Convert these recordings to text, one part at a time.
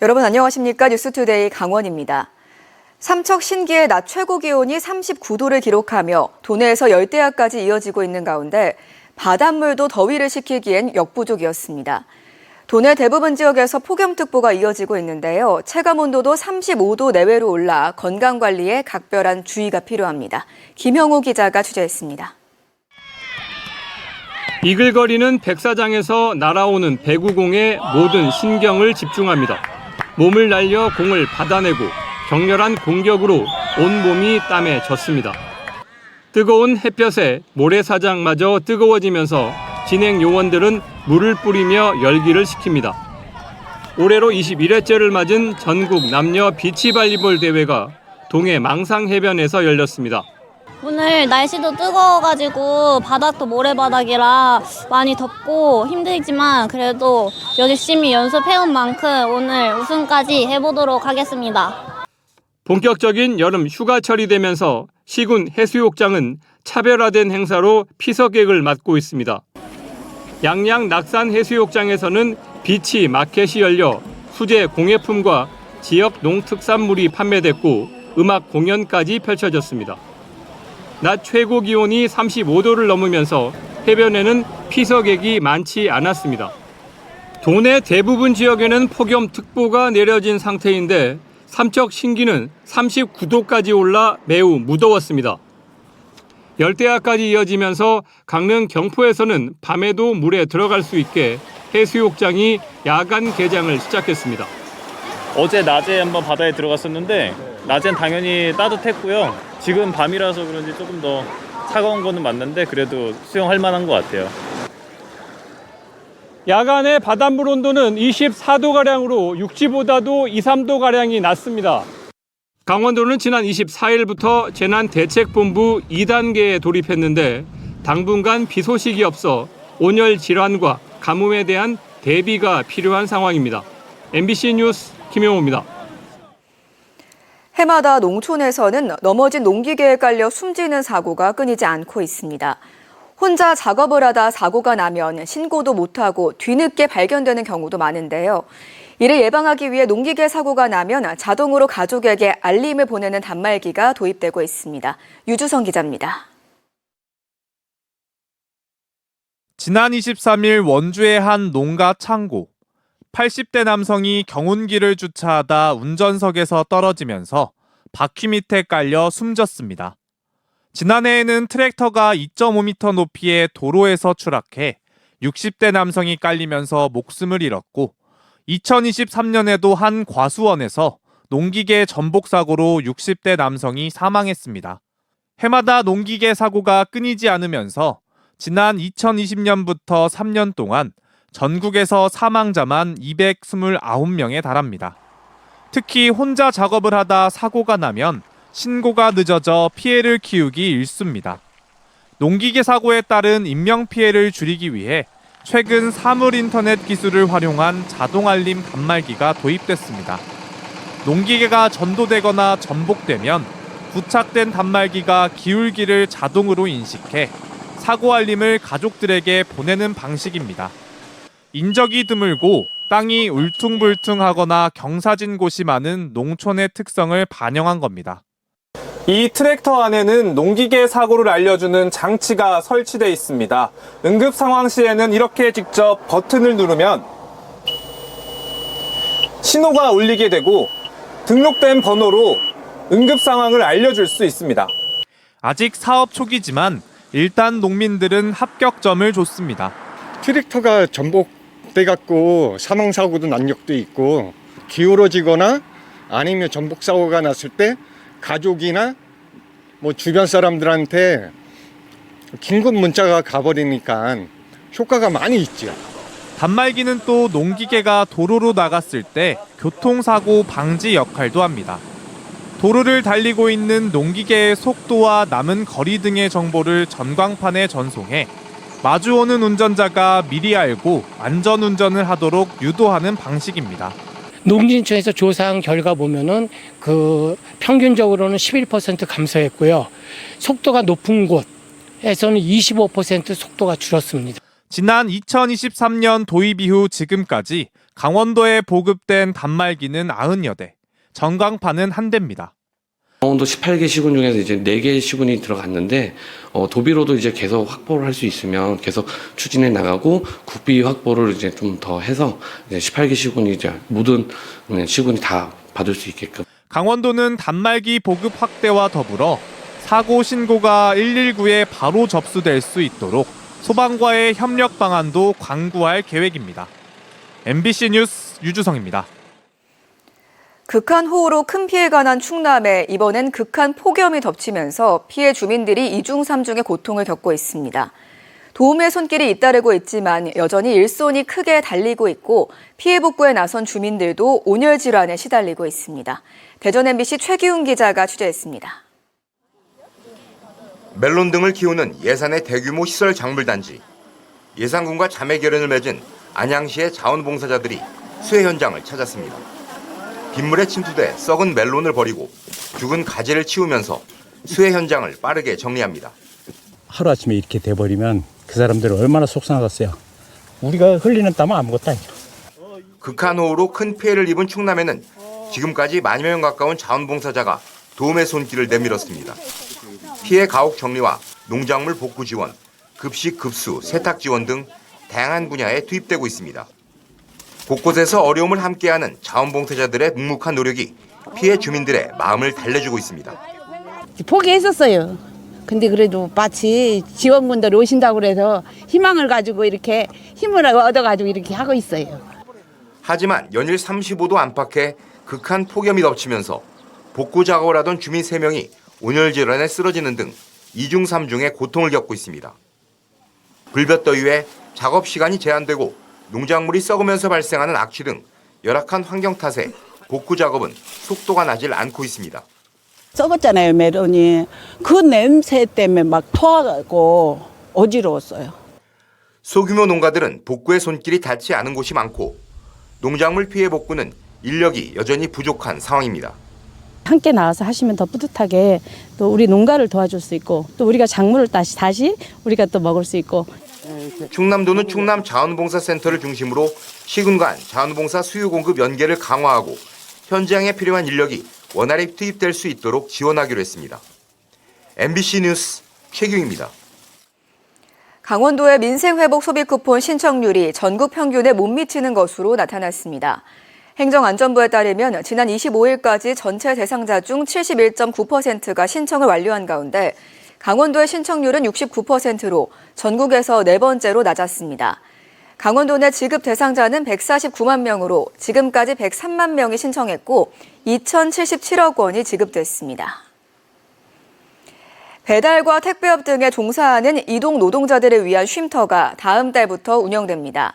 여러분 안녕하십니까? 뉴스투데이 강원입니다. 삼척 신기의 낮 최고 기온이 39도를 기록하며 도내에서 열대야까지 이어지고 있는 가운데 바닷물도 더위를 식히기엔 역부족이었습니다. 도내 대부분 지역에서 폭염특보가 이어지고 있는데요. 체감온도도 35도 내외로 올라 건강관리에 각별한 주의가 필요합니다. 김형우 기자가 취재했습니다. 이글거리는 백사장에서 날아오는 배구공에 모든 신경을 집중합니다. 몸을 날려 공을 받아내고 격렬한 공격으로 온몸이 땀에 젖습니다. 뜨거운 햇볕에 모래사장마저 뜨거워지면서 진행 요원들은 물을 뿌리며 열기를 식힙니다. 올해로 21회째를 맞은 전국 남녀 비치발리볼 대회가 동해 망상해변에서 열렸습니다. 오늘 날씨도 뜨거워가지고 바닥도 모래바닥이라 많이 덥고 힘들지만 그래도 열심히 연습해온 만큼 오늘 우승까지 해보도록 하겠습니다. 본격적인 여름 휴가철이 되면서 시군 해수욕장은 차별화된 행사로 피서객을 맞고 있습니다. 양양 낙산 해수욕장에서는 비치 마켓이 열려 수제 공예품과 지역 농특산물이 판매됐고 음악 공연까지 펼쳐졌습니다. 낮 최고 기온이 35도를 넘으면서 해변에는 피서객이 많지 않았습니다. 도내 대부분 지역에는 폭염특보가 내려진 상태인데 삼척 신기는 39도까지 올라 매우 무더웠습니다. 열대야까지 이어지면서 강릉 경포에서는 밤에도 물에 들어갈 수 있게 해수욕장이 야간 개장을 시작했습니다. 어제 낮에 한번 바다에 들어갔었는데 낮엔 당연히 따뜻했고요. 지금 밤이라서 그런지 조금 더 차가운 거는 맞는데 그래도 수영할 만한 것 같아요. 야간의 바닷물 온도는 24도가량으로 육지보다도 2, 3도가량이 낮습니다. 강원도는 지난 24일부터 재난대책본부 2단계에 돌입했는데 당분간 비 소식이 없어 온열 질환과 가뭄에 대한 대비가 필요한 상황입니다. MBC 뉴스 김영호입니다. 해마다 농촌에서는 넘어진 농기계에 깔려 숨지는 사고가 끊이지 않고 있습니다. 혼자 작업을 하다 사고가 나면 신고도 못하고 뒤늦게 발견되는 경우도 많은데요. 이를 예방하기 위해 농기계 사고가 나면 자동으로 가족에게 알림을 보내는 단말기가 도입되고 있습니다. 유주성 기자입니다. 지난 23일 원주의 한 농가 창고. 80대 남성이 경운기를 주차하다 운전석에서 떨어지면서 바퀴 밑에 깔려 숨졌습니다. 지난해에는 트랙터가 2.5m 높이의 도로에서 추락해 60대 남성이 깔리면서 목숨을 잃었고 2023년에도 한 과수원에서 농기계 전복 사고로 60대 남성이 사망했습니다. 해마다 농기계 사고가 끊이지 않으면서 지난 2020년부터 3년 동안 전국에서 사망자만 229명에 달합니다. 특히 혼자 작업을 하다 사고가 나면 신고가 늦어져 피해를 키우기 일쑤입니다. 농기계 사고에 따른 인명피해를 줄이기 위해 최근 사물인터넷 기술을 활용한 자동알림 단말기가 도입됐습니다. 농기계가 전도되거나 전복되면 부착된 단말기가 기울기를 자동으로 인식해 사고 알림을 가족들에게 보내는 방식입니다. 인적이 드물고 땅이 울퉁불퉁하거나 경사진 곳이 많은 농촌의 특성을 반영한 겁니다. 이 트랙터 안에는 농기계 사고를 알려주는 장치가 설치되어 있습니다. 응급 상황 시에는 이렇게 직접 버튼을 누르면 신호가 울리게 되고 등록된 번호로 응급 상황을 알려줄 수 있습니다. 아직 사업 초기지만 일단 농민들은 합격점을 줬습니다. 트랙터가 전복돼갖고 사망사고도 난 적도 있고 기울어지거나 아니면 전복사고가 났을 때 가족이나 뭐 주변 사람들한테 긴급 문자가 가버리니까 효과가 많이 있죠. 단말기는 또 농기계가 도로로 나갔을 때 교통사고 방지 역할도 합니다. 도로를 달리고 있는 농기계의 속도와 남은 거리 등의 정보를 전광판에 전송해 마주오는 운전자가 미리 알고 안전운전을 하도록 유도하는 방식입니다. 농진청에서 조사한 결과 보면은 평균적으로는 11% 감소했고요. 속도가 높은 곳에서는 25% 속도가 줄었습니다. 지난 2023년 도입 이후 지금까지 강원도에 보급된 단말기는 90여 대, 전광판은 1대입니다. 강원도 18개 시군 중에서 이제 4개 시군이 들어갔는데 도비로도 이제 계속 확보를 할 수 있으면 계속 추진해 나가고 국비 확보를 이제 좀 더 해서 이제 18개 시군이 이제 모든 시군이 다 받을 수 있게끔. 강원도는 단말기 보급 확대와 더불어 사고 신고가 119에 바로 접수될 수 있도록 소방과의 협력 방안도 강구할 계획입니다. MBC 뉴스 유주성입니다. 극한호우로 큰 피해가 난 충남에 이번엔 극한 폭염이 덮치면서 피해 주민들이 이중삼중의 고통을 겪고 있습니다. 도움의 손길이 잇따르고 있지만 여전히 일손이 크게 달리고 있고 피해 복구에 나선 주민들도 온열 질환에 시달리고 있습니다. 대전 MBC 최기훈 기자가 취재했습니다. 멜론 등을 키우는 예산의 대규모 시설 작물단지. 예산군과 자매 결연을 맺은 안양시의 자원봉사자들이 수해 현장을 찾았습니다. 빗물에 침투돼 썩은 멜론을 버리고 죽은 가지를 치우면서 수해 현장을 빠르게 정리합니다. 하루아침에 이렇게 돼버리면 그 사람들은 얼마나 속상하겠어요. 우리가 흘리는 땀은 아무것도 아니죠. 극한호우로 큰 피해를 입은 충남에는 지금까지 10,000여 명 가까운 자원봉사자가 도움의 손길을 내밀었습니다. 피해 가옥 정리와 농작물 복구 지원, 급식, 급수, 세탁 지원 등 다양한 분야에 투입되고 있습니다. 곳곳에서 어려움을 함께하는 자원봉사자들의 묵묵한 노력이 피해 주민들의 마음을 달래주고 있습니다. 포기했었어요. 근데 그래도 마치 지원군들이 오신다고 그래서 희망을 가지고 이렇게 힘을 얻어가지고 이렇게 하고 있어요. 하지만 연일 35도 안팎의 극한 폭염이 덮치면서 복구 작업을 하던 주민 3명이 온열 질환에 쓰러지는 등 2중 3중의 고통을 겪고 있습니다. 불볕더위에 작업 시간이 제한되고 농작물이 썩으면서 발생하는 악취 등 열악한 환경 탓에 복구 작업은 속도가 나질 않고 있습니다. 썩었잖아요, 멜론이. 그 냄새 때문에 막 토하고 어지러웠어요. 소규모 농가들은 복구의 손길이 닿지 않은 곳이 많고 농작물 피해 복구는 인력이 여전히 부족한 상황입니다. 함께 나와서 하시면 더 뿌듯하게 또 우리 농가를 도와줄 수 있고 또 우리가 작물을 다시 우리가 또 먹을 수 있고. 충남도는 충남 자원봉사센터를 중심으로 시군 간 자원봉사 수요 공급 연계를 강화하고 현장에 필요한 인력이 원활히 투입될 수 있도록 지원하기로 했습니다. MBC 뉴스 최규입니다. 강원도의 민생회복 소비 쿠폰 신청률이 전국 평균에 못 미치는 것으로 나타났습니다. 행정안전부에 따르면 지난 25일까지 전체 대상자 중 71.9%가 신청을 완료한 가운데 강원도의 신청률은 69%로 전국에서 4번째로 낮았습니다. 강원도 내 지급 대상자는 149만 명으로 지금까지 103만 명이 신청했고 2,077억 원이 지급됐습니다. 배달과 택배업 등에 종사하는 이동 노동자들을 위한 쉼터가 다음 달부터 운영됩니다.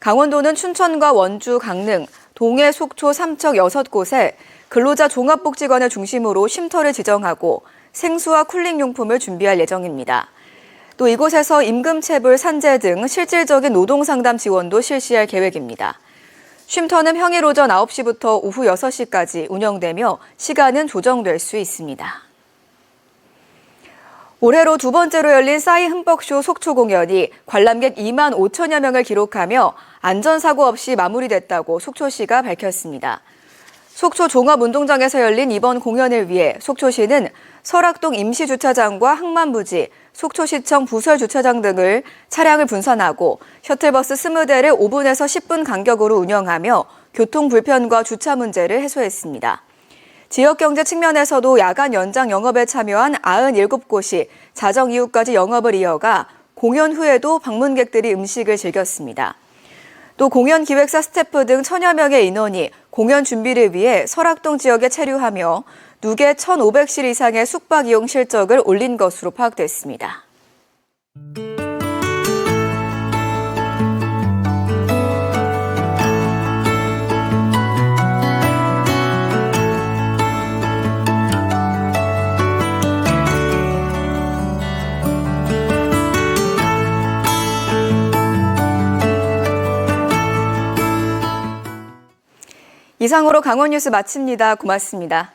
강원도는 춘천과 원주, 강릉, 동해, 속초, 삼척 6곳에 근로자 종합복지관을 중심으로 쉼터를 지정하고 생수와 쿨링용품을 준비할 예정입니다. 또 이곳에서 임금체불, 산재 등 실질적인 노동상담 지원도 실시할 계획입니다. 쉼터는 평일 오전 9시부터 오후 6시까지 운영되며 시간은 조정될 수 있습니다. 올해로 2번째로 열린 싸이 흠뻑쇼 속초 공연이 관람객 2만 5천여 명을 기록하며 안전사고 없이 마무리됐다고 속초시가 밝혔습니다. 속초 종합운동장에서 열린 이번 공연을 위해 속초시는 설악동 임시주차장과 항만부지, 속초시청 부설주차장 등을 차량을 분산하고 셔틀버스 20대를 5분에서 10분 간격으로 운영하며 교통 불편과 주차 문제를 해소했습니다. 지역경제 측면에서도 야간 연장 영업에 참여한 97곳이 자정 이후까지 영업을 이어가 공연 후에도 방문객들이 음식을 즐겼습니다. 또 공연 기획사 스태프 등 1,000여 명의 인원이 공연 준비를 위해 설악동 지역에 체류하며 누계 1,500실 이상의 숙박 이용 실적을 올린 것으로 파악됐습니다. 이상으로 강원 뉴스 마칩니다. 고맙습니다.